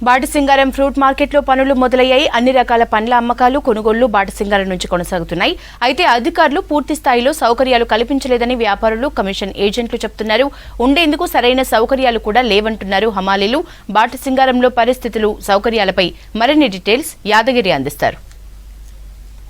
Batasingaram fruit మార్కెట్లో పనులు మొదలయ్యాయి. అన్ని రకాల పండ్ల అమ్మకాలు, కొనుగోళ్లు బాటసింగారం నుంచి కొనసాగుతున్నాయి. అయితే అధికారులు పూర్తి స్థాయిలో సౌకర్యాలు కల్పించలేదని వ్యాపారులు, కమిషన్ ఏజెంట్లు చెప్తున్నారు. ఉండేందుకు సరైన సౌకర్యాలు కూడా లేవంటున్నారు హమాలీలు. బాటసింగారంలో పరిస్థితులు, సౌకర్యాలపై మరిన్ని డీటెయిల్స్ యాదగిరి అందిస్తారు.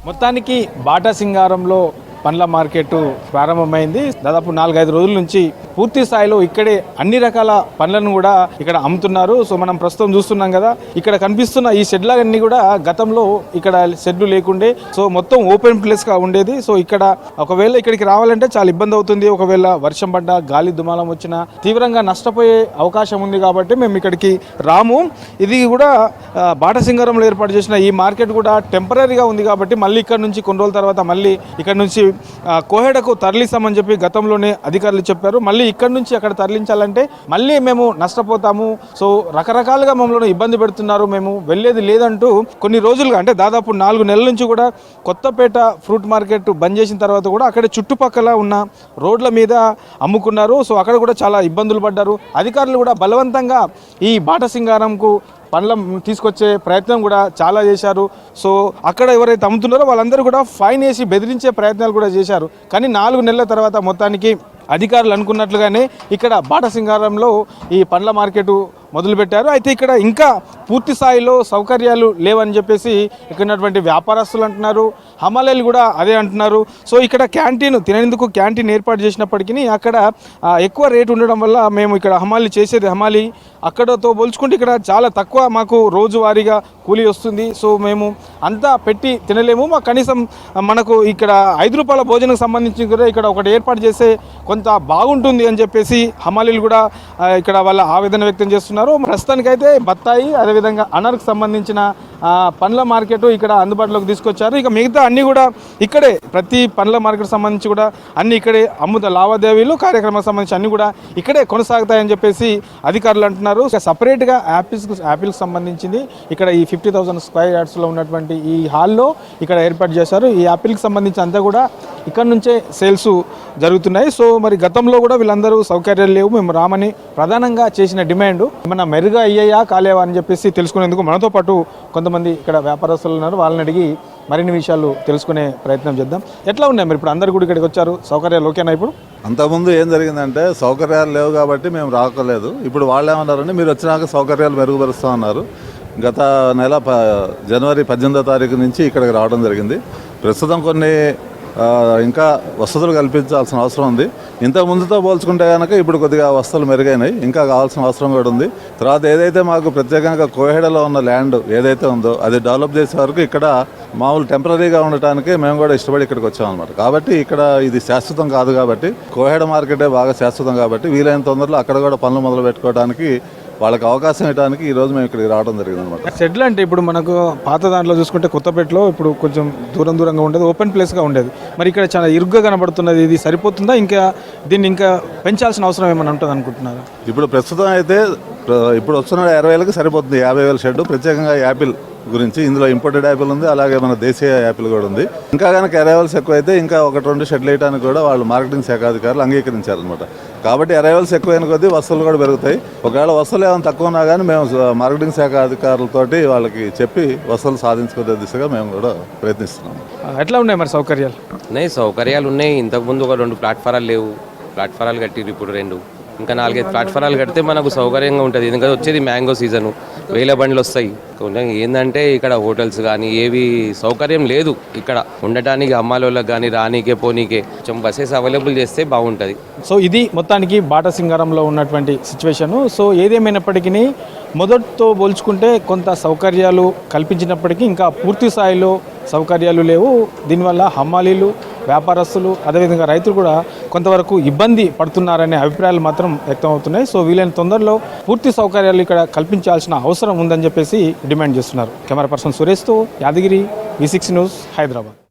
మొత్తానికి బాటసింగారంలో పండ్ల మార్కెట్ ప్రారంభమైంది. దాదాపు 4-5 రోజుల నుంచి పూర్తి స్థాయిలో ఇక్కడే అన్ని రకాల పండ్లను కూడా ఇక్కడ అమ్ముతున్నారు. సో మనం ప్రస్తుతం చూస్తున్నాం కదా, ఇక్కడ కనిపిస్తున్న ఈ షెడ్లన్నీ కూడా గతంలో ఇక్కడ షెడ్లు లేకుండే, సో మొత్తం ఓపెన్ ప్లేస్గా ఉండేది. సో ఇక్కడ ఒకవేళ ఇక్కడికి రావాలంటే చాలా ఇబ్బంది అవుతుంది. ఒకవేళ వర్షం పడ్డా, గాలి దుమాలం వచ్చినా తీవ్రంగా నష్టపోయే అవకాశం ఉంది. కాబట్టి మేము ఇక్కడికి రాము. ఇది కూడా బాటసింగారంలో ఏర్పాటు చేసిన ఈ మార్కెట్ కూడా టెంపరీగా ఉంది. కాబట్టి మళ్ళీ ఇక్కడ నుంచి కొన్ని రోజుల తర్వాత మళ్ళీ ఇక్కడ నుంచి కోహెడకు తరలిస్తామని చెప్పి గతంలోనే అధికారులు చెప్పారు. మళ్ళీ ఇక్కడ నుంచి అక్కడ తరలించాలంటే మళ్ళీ మేము నష్టపోతాము. సో రకరకాలుగా మమ్మల్ని ఇబ్బంది పెడుతున్నారు, మేము వెళ్ళేది లేదంటూ కొన్ని రోజులుగా, అంటే దాదాపు 4 నెలల నుంచి కూడా కొత్తపేట ఫ్రూట్ మార్కెట్ బంద్ చేసిన తర్వాత కూడా అక్కడ చుట్టుపక్కల ఉన్న రోడ్ల మీద అమ్ముకున్నారు. సో అక్కడ కూడా చాలా ఇబ్బందులు పడ్డారు. అధికారులు కూడా బలవంతంగా ఈ బాటసింగారంకు పండ్ల తీసుకొచ్చే ప్రయత్నం కూడా చాలా చేశారు. సో అక్కడ ఎవరైతే అమ్ముతున్నారో వాళ్ళందరూ కూడా ఫైన్ వేసి బెదిరించే ప్రయత్నాలు కూడా చేశారు. కానీ 4 నెలల తర్వాత మొత్తానికి అధికారులు అనుకున్నట్లుగానే ఇక్కడ బాటసింగారంలో ఈ పండ్ల మార్కెట్ మొదలుపెట్టారు. అయితే ఇక్కడ ఇంకా పూర్తి స్థాయిలో సౌకర్యాలు లేవని చెప్పేసి ఇక్కడ ఉన్నటువంటి వ్యాపారస్తులు అంటున్నారు, హమాలీలు కూడా అదే అంటున్నారు. సో ఇక్కడ తినేందుకు క్యాంటీన్ ఏర్పాటు చేసినప్పటికీ అక్కడ ఎక్కువ రేటు ఉండడం వల్ల మేము ఇక్కడ హమాలీ అక్కడతో పోల్చుకుంటే ఇక్కడ చాలా తక్కువ మాకు రోజువారీగా కూలీ వస్తుంది. సో మేము అంతా పెట్టి తినలేము. మాకు కనీసం మనకు ఇక్కడ 5 రూపాయల భోజనం సంబంధించి కూడా ఇక్కడ ఒకటి ఏర్పాటు చేస్తే కొంత బాగుంటుంది అని చెప్పేసి హమాలీలు కూడా ఇక్కడ వాళ్ళ ఆవేదన వ్యక్తం చేస్తున్నారు. ప్రస్తుతానికైతే బత్తాయి, అదేవిధంగా అనర్కు సంబంధించిన పండ్ల మార్కెట్ ఇక్కడ అందుబాటులోకి తీసుకొచ్చారు. ఇక మిగతా అన్నీ కూడా ఇక్కడే, ప్రతి పండ్ల మార్కెట్ సంబంధించి కూడా అన్ని ఇక్కడే లావాదేవీలు, కార్యక్రమాలకు సంబంధించి అన్ని కూడా ఇక్కడే కొనసాగుతాయని చెప్పేసి అధికారులు అంటున్నారు. సపరేట్గా యాపిల్కి సంబంధించింది ఇక్కడ ఈ 50,000 స్క్వేర్ యార్డ్స్లో ఉన్నటువంటి ఈ హాల్లో ఇక్కడ ఏర్పాటు చేశారు. ఈ యాపిల్కి సంబంధించి అంతా కూడా ఇక్కడ నుంచే సేల్స్ జరుగుతున్నాయి. సో మరి గతంలో కూడా వీళ్ళందరూ సౌకర్యాలు లేవు, మేము రామని ప్రధానంగా చేసిన డిమాండ్ ఏమన్నా మెరుగా అయ్యాయా కాలేవా అని చెప్పేసి తెలుసుకునేందుకు మనతో పాటు కొంతమంది ఇక్కడ వ్యాపారస్తులు ఉన్నారు. వాళ్ళని అడిగి మరిన్ని విషయాలు తెలుసుకునే ప్రయత్నం చేద్దాం. ఎట్లా ఉన్నాయి మరి ఇప్పుడు అందరు కూడా ఇక్కడికి వచ్చారు, సౌకర్యాలు ఓకేనా? ఇప్పుడు అంతకుముందు ఏం జరిగిందంటే సౌకర్యాలు లేవు కాబట్టి మేము రాకలేదు. ఇప్పుడు వాళ్ళు ఏమన్నారంటే మీరు వచ్చినాక సౌకర్యాలు మెరుగుపరుస్తూ ఉన్నారు. గత నెల జనవరి 18వ తారీఖు నుంచి ఇక్కడికి రావడం జరిగింది. ప్రస్తుతం కొన్ని ఇంకా వసతులు కల్పించాల్సిన అవసరం ఉంది. ఇంతకు ముందుతో పోల్చుకుంటే కనుక ఇప్పుడు కొద్దిగా వసతులు మెరుగైనాయి, ఇంకా కావాల్సిన అవసరం కూడా ఉంది. తర్వాత ఏదైతే మాకు ప్రత్యేకంగా కోహెడలో ఉన్న ల్యాండ్ ఏదైతే ఉందో అది డెవలప్ చేసే వరకు ఇక్కడ మామూలు టెంపరీగా ఉండటానికి మేము కూడా ఇష్టపడి ఇక్కడికి వచ్చామన్నమాట. కాబట్టి ఇక్కడ ఇది శాశ్వతం కాదు, కాబట్టి కోహెడ మార్కెటే బాగా శాశ్వతం కాబట్టి వీలైన తొందరలో అక్కడ కూడా పనులు మొదలు పెట్టుకోవడానికి వాళ్ళకి అవకాశం ఇవ్వడానికి ఈరోజు మేము ఇక్కడికి రావడం జరిగింది అనమాట. షెడ్లు అంటే ఇప్పుడు మనకు పాత దాంట్లో చూసుకుంటే కొత్తపేటలో ఇప్పుడు కొంచెం దూరంగా ఉండేది, ఓపెన్ ప్లేస్గా ఉండేది. మరి ఇక్కడ చాలా ఇరుగ్గా కనబడుతున్నది. ఇది సరిపోతుందా? దీన్ని ఇంకా పెంచాల్సిన అవసరం ఏమైనా ఉంటుంది అనుకుంటున్నారా? ఇప్పుడు ప్రస్తుతం అయితే ఇప్పుడు వస్తున్న 20,000కి సరిపోతుంది. 50,000 షెడ్ ప్రత్యేకంగా యాపిల్ గురించి. ఇందులో ఇంపోర్టెడ్ యాపిల్ ఉంది, అలాగే మన దేశీయ యాపిల్ కూడా ఉంది. ఇంకా కనుక అరైవల్స్ ఎక్కువైతే ఇంకా 1-2 షెడ్లు వేయడానికి కూడా వాళ్ళు మార్కెటింగ్ శాఖ అధికారులు అంగీకరించారనమాట. కాబట్టి అరైవల్స్ ఎక్కువైన కొద్దీ వస్తువులు కూడా పెరుగుతాయి. ఒకవేళ వస్తువులు ఏమైనా తక్కువ ఉన్నా కానీ మేము మార్కెటింగ్ శాఖ అధికారులతోటి వాళ్ళకి చెప్పి వస్తువులు సాధించుకునే దిశగా మేము కూడా ప్రయత్నిస్తున్నాం. ఎట్లా ఉన్నాయి మరి సౌకర్యాలు? సౌకర్యాలు ఉన్నాయి. ఇంతకుముందు ఒక 2 ప్లాట్ఫారాలు లేవు, ప్లాట్ఫారాలు కట్టిరు. ఇప్పుడు 2 ఇంకా 4-5 ప్లాట్ఫారాలు కడితే మనకు సౌకర్యంగా ఉంటుంది. ఎందుకంటే వచ్చేది మ్యాంగో సీజను, వేల బండ్లు వస్తాయి. ఏంటంటే ఇక్కడ హోటల్స్ కానీ ఏవి సౌకర్యం లేదు. ఇక్కడ ఉండటానికి అమ్మాలోళ్ళకి కానీ రానీకే పోనీకే కొంచెం బస్సెస్ అవైలబుల్ చేస్తే బాగుంటుంది. సో ఇది మొత్తానికి బాటసింగారంలో ఉన్నటువంటి సిచ్యువేషను. సో ఏదేమైనప్పటికీ మొదటితో పోల్చుకుంటే కొంత సౌకర్యాలు కల్పించినప్పటికీ ఇంకా పూర్తి స్థాయిలో సౌకర్యాలు లేవు. దీనివల్ల హమాలీలు, వ్యాపారస్తులు, అదేవిధంగా రైతులు కూడా కొంతవరకు ఇబ్బంది పడుతున్నారనే అభిప్రాయాలు మాత్రం వ్యక్తం అవుతున్నాయి. సో వీలైన తొందరలో పూర్తి సౌకర్యాలు ఇక్కడ కల్పించాల్సిన అవసరం ఉందని చెప్పేసి డిమాండ్ చేస్తున్నారు. కెమెరా పర్సన్ సురేష్తో యాదగిరి, V6 న్యూస్, హైదరాబాద్.